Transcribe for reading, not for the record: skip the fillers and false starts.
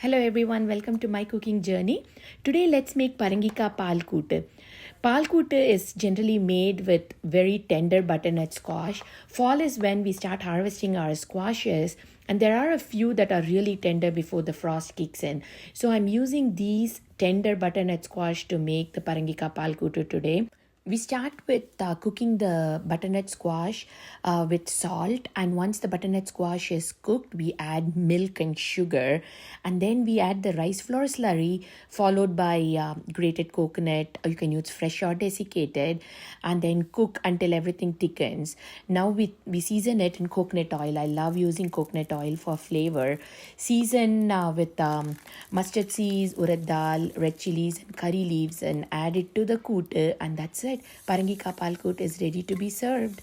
Hello everyone, welcome to my cooking journey. Today let's make Parangikai Paal Kootu. Paal Kootu is generally made with very tender butternut squash. Fall is when we start harvesting our squashes, and there are a few that are really tender before the frost kicks in. So I'm using these tender butternut squash to make the Parangikai Paal Kootu today. We start with cooking the butternut squash with salt, and once the butternut squash is cooked, we add milk and sugar, and then we add the rice flour slurry followed by grated coconut, or you can use fresh or desiccated, and then cook until everything thickens. Now we season it in coconut oil. I love using coconut oil for flavor. Season with mustard seeds, urad dal, red chilies, and curry leaves, and add it to the kootu, and that's it. Parangikai Paal Kootu is ready to be served.